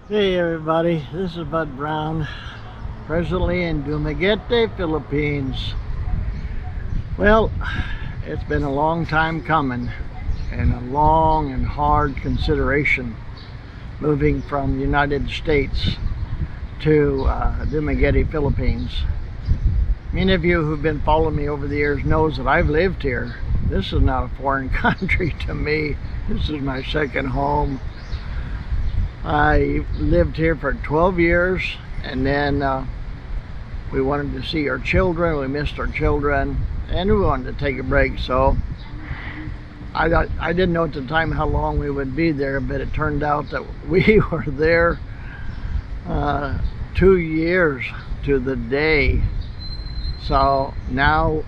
Hey everybody, this is Bud Brown, presently in Dumaguete, Philippines. Well, it's been a long time coming and a long and hard consideration moving from the United States to Dumaguete, Philippines. Many of you who've been following me over the years knows that I've lived here. This is not a foreign country to me. This is my second home. I lived here for 12 years, and then we wanted to see our children. We missed our children, and we wanted to take a break. So I didn't know at the time how long we would be there, but it turned out that we were there 2 years to the day. So now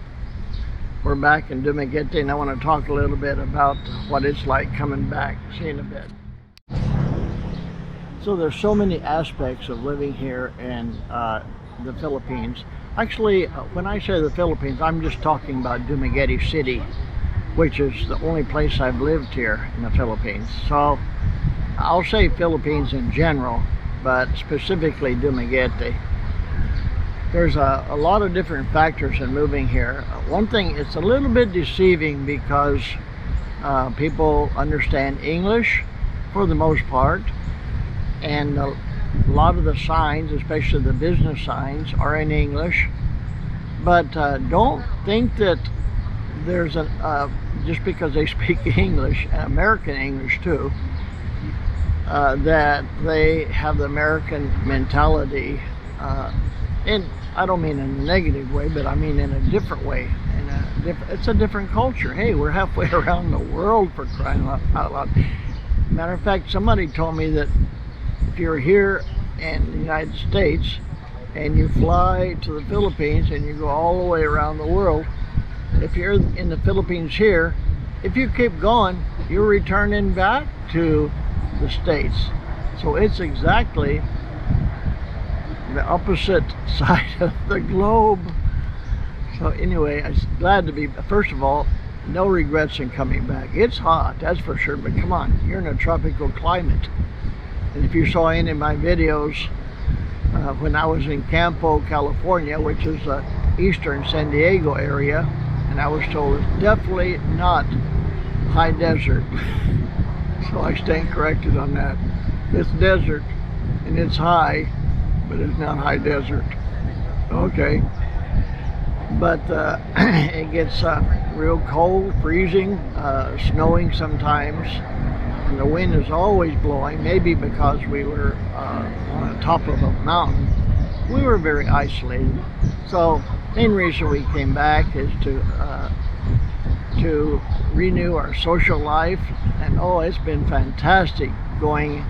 we're back in Dumaguete, and I want to talk a little bit about what it's like coming back. See you in a bit. So there's so many aspects of living here in the Philippines. Actually, when I say the Philippines, I'm just talking about Dumaguete City, which is the only place I've lived here in the Philippines. So I'll say Philippines in general, but specifically Dumaguete. There's a lot of different factors in moving here. One thing, it's a little bit deceiving because people understand English for the most part. And a lot of the signs, especially the business signs, are in English. But don't think that there's just because they speak English, American English too, that they have the American mentality. And I don't mean in a negative way, but I mean in a different way. It's a different culture. Hey, we're halfway around the world, for crying out loud. Matter of fact, somebody told me that if you're here in the United States and you fly to the Philippines and you go all the way around the world, if you're in the Philippines here, if you keep going, you're returning back to the States. So it's exactly the opposite side of the globe. So anyway, I'm glad to be, first of all, no regrets in coming back. It's hot, that's for sure, but come on, you're in a tropical climate. And if you saw any of my videos when I was in Campo, California, which is eastern San Diego area, and I was told it's definitely not high desert. So I stand corrected on that. It's desert and it's high, but it's not high desert. Okay. But it gets real cold, freezing, snowing sometimes. And the wind is always blowing, maybe because we were on the top of a mountain. We were very isolated. So main reason we came back is to renew our social life. And oh, it's been fantastic going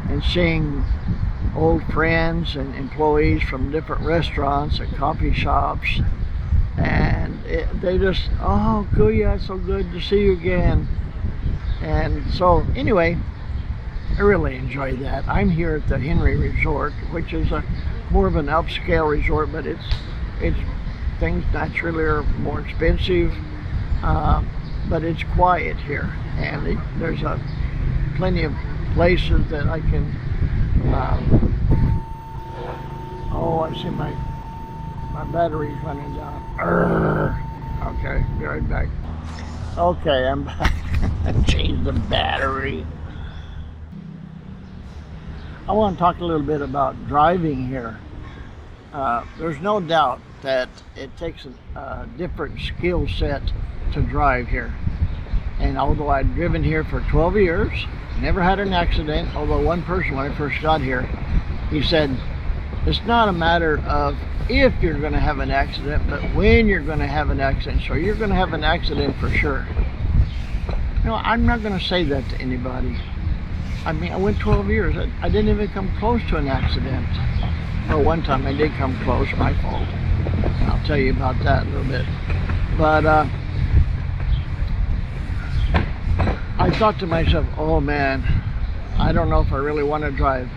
and seeing old friends and employees from different restaurants and coffee shops. And they just, oh, Kuya, it's so good to see you again. And so anyway, I really enjoy that. I'm here at the Henry Resort, which is more of an upscale resort, but it's things naturally are more expensive, but it's quiet here, and there's plenty of places that I can. Oh, I see my battery's running down. Okay, be right back. Okay, I'm back. I changed the battery. I want to talk a little bit about driving here. There's no doubt that it takes a different skill set to drive here. And although I'd driven here for 12 years, never had an accident, although one person when I first got here, he said, it's not a matter of if you're going to have an accident, but when you're going to have an accident. So you're going to have an accident for sure. No, I'm not going to say that to anybody. I mean, I went 12 years. I didn't even come close to an accident. Well, one time I did come close, my fault. I'll tell you about that in a little bit. But I thought to myself, oh man, I don't know if I really want to drive.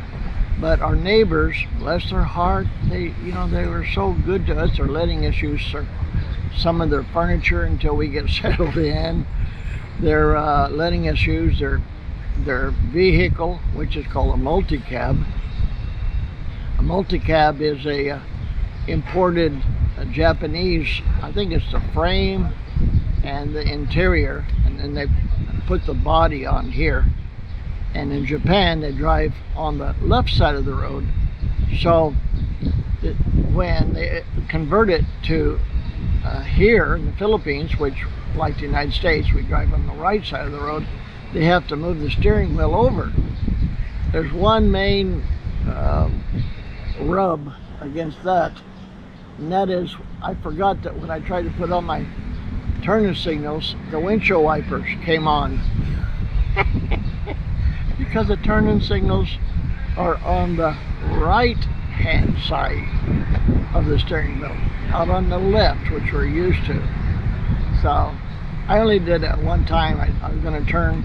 But our neighbors, bless their heart, they were so good to us. They're letting us use some of their furniture until we get settled in. They're letting us use their their vehicle, which is called a multi-cab. A multi-cab is a imported Japanese, I think it's the frame and the interior, and then they put the body on here. And in Japan, they drive on the left side of the road. So when they convert it to here in the Philippines, which like the United States, we drive on the right side of the road, they have to move the steering wheel over. There's one main rub against that, and that is I forgot that when I tried to put on my turning signals, the windshield wipers came on. Because the turning signals are on the right hand side of the steering wheel, out on the left, which we're used to. So I only did it one time. I was going to turn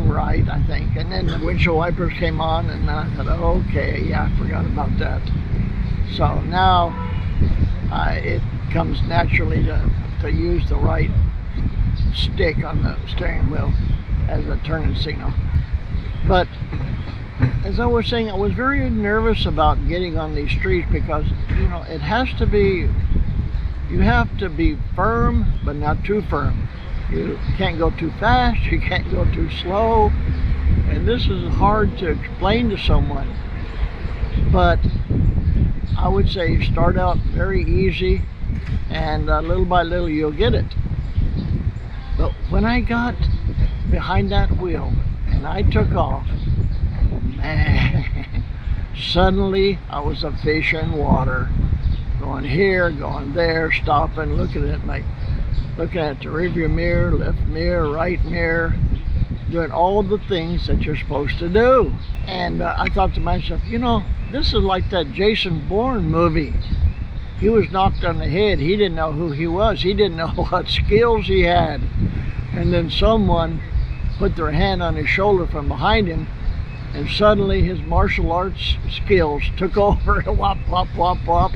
right, I think, and then the windshield wipers came on, and I thought, okay, yeah, I forgot about that. So now it comes naturally to use the right stick on the steering wheel as a turning signal. But as I was saying, I was very nervous about getting on these streets because, you know, it has to be, you have to be firm, but not too firm. You can't go too fast, you can't go too slow, and this is hard to explain to someone. But I would say start out very easy, and little by little you'll get it. But when I got behind that wheel and I took off, man, suddenly I was a fish in water, going here, going there, stopping, looking at the rearview mirror, left mirror, right mirror, doing all the things that you're supposed to do. And I thought to myself, you know, this is like that Jason Bourne movie. He was knocked on the head. He didn't know who he was. He didn't know what skills he had. And then someone put their hand on his shoulder from behind him, and suddenly his martial arts skills took over. Whop, whop, whop, whop.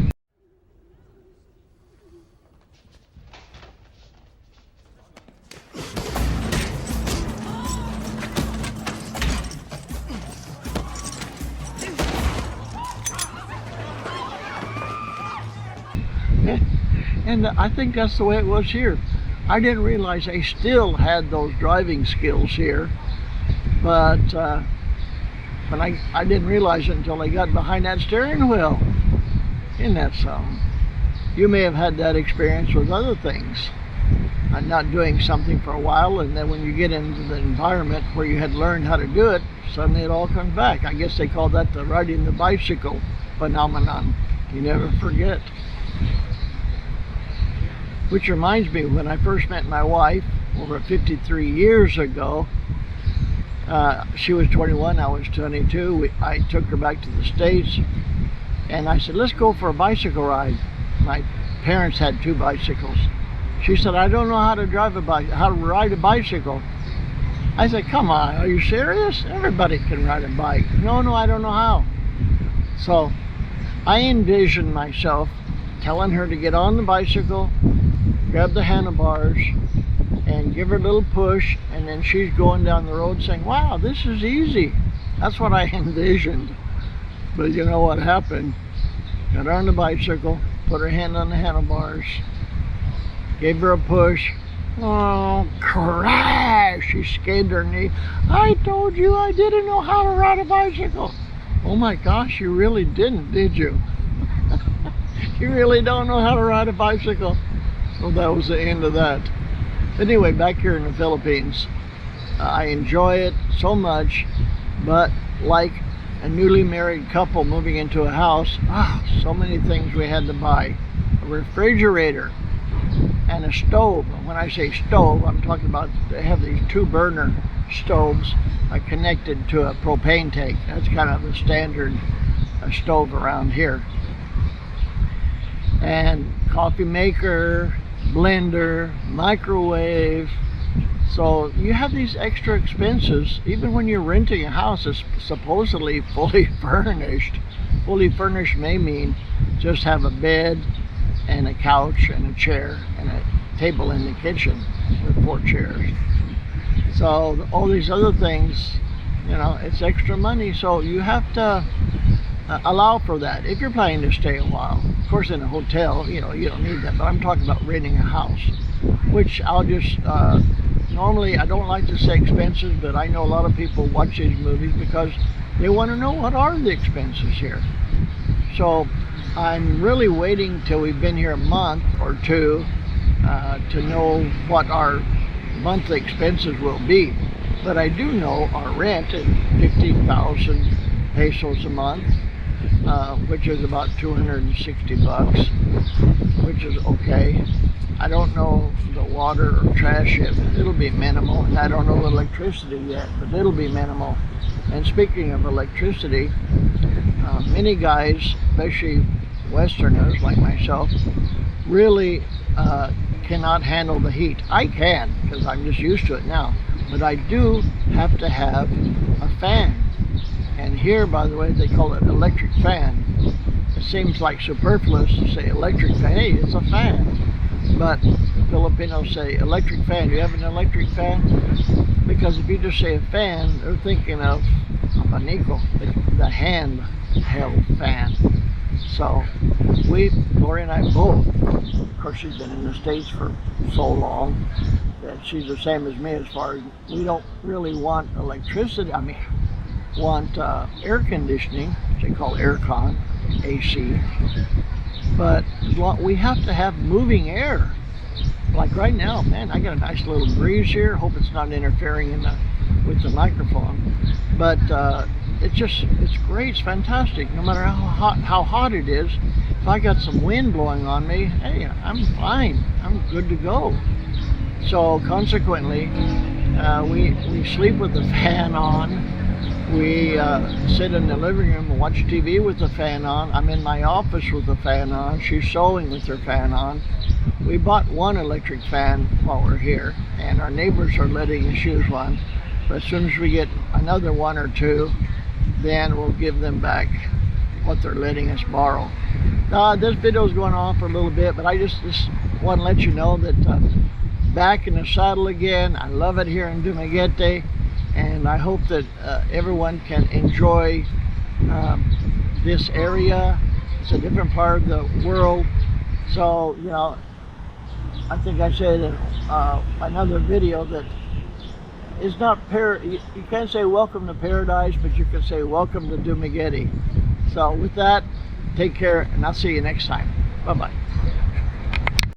And I think that's the way it was here. I didn't realize they still had those driving skills here, but I didn't realize it until I got behind that steering wheel. Isn't that something? You may have had that experience with other things. Not doing something for a while, and then when you get into the environment where you had learned how to do it, suddenly it all comes back. I guess they call that the riding the bicycle phenomenon. You never forget. Which reminds me, when I first met my wife over 53 years ago, she was 21, I was 22. I took her back to the States, and I said, let's go for a bicycle ride. My parents had 2 bicycles. She said, I don't know how to ride a bicycle. I said, come on, are you serious? Everybody can ride a bike. No, I don't know how. So I envisioned myself telling her to get on the bicycle, grab the handlebars, and give her a little push, and then she's going down the road saying, wow, this is easy. That's what I envisioned. But you know what happened? Got her on the bicycle, put her hand on the handlebars, gave her a push. Oh, crash! She scraped her knee. I told you I didn't know how to ride a bicycle. Oh my gosh, you really didn't, did you? You really don't know how to ride a bicycle? Well, that was the end of that. Anyway, back here in the Philippines, I enjoy it so much, but like a newly married couple moving into a house, so many things we had to buy. A refrigerator and a stove. When I say stove, I'm talking about they have these 2-burner stoves connected to a propane tank. That's kind of the standard stove around here. And coffee maker, blender, microwave. So you have these extra expenses even when you're renting a house that's supposedly fully furnished. Fully furnished may mean just have a bed and a couch and a chair and a table in the kitchen with 4 chairs. So all these other things, you know, it's extra money. So you have to allow for that if you're planning to stay a while. Of course, in a hotel, you know, you don't need that. But I'm talking about renting a house, which I'll just normally I don't like to say expenses, but I know a lot of people watch these movies because they want to know what are the expenses here. So I'm really waiting till we've been here a month or two to know what our monthly expenses will be. But I do know our rent is 15,000 pesos a month, which is about 260 bucks, which is okay. I don't know the water or trash yet, but it'll be minimal. And I don't know the electricity yet, but it'll be minimal. And speaking of electricity, many guys, especially Westerners like myself, really cannot handle the heat. I can, because I'm just used to it now. But I do have to have a fan. And here, by the way, they call it electric fan. It seems like superfluous to say electric fan. Hey, it's a fan. But Filipinos say electric fan. Do you have an electric fan? Because if you just say a fan, they're thinking of abanico, the handheld fan. So Lori and I both, of course she's been in the States for so long that she's the same as me as far as we don't really want electricity. I mean, want air conditioning, which they call aircon, AC. But we have to have moving air. Like right now, man, I got a nice little breeze here. Hope it's not interfering with the microphone. But it's great. It's fantastic. No matter how hot it is, if I got some wind blowing on me, hey, I'm fine. I'm good to go. So consequently, we sleep with the fan on. We sit in the living room and watch TV with the fan on. I'm in my office with the fan on. She's sewing with her fan on. We bought one electric fan while we're here, and our neighbors are letting us use one. But as soon as we get another one or two, then we'll give them back what they're letting us borrow. This video is going on for a little bit, but I just want to let you know that back in the saddle again. I love it here in Dumaguete. And I hope that everyone can enjoy this area. It's a different part of the world. So, you know, I think I said in another video that it's not you can't say welcome to paradise, but you can say welcome to Dumaguete. So with that, take care, and I'll see you next time. Bye-bye.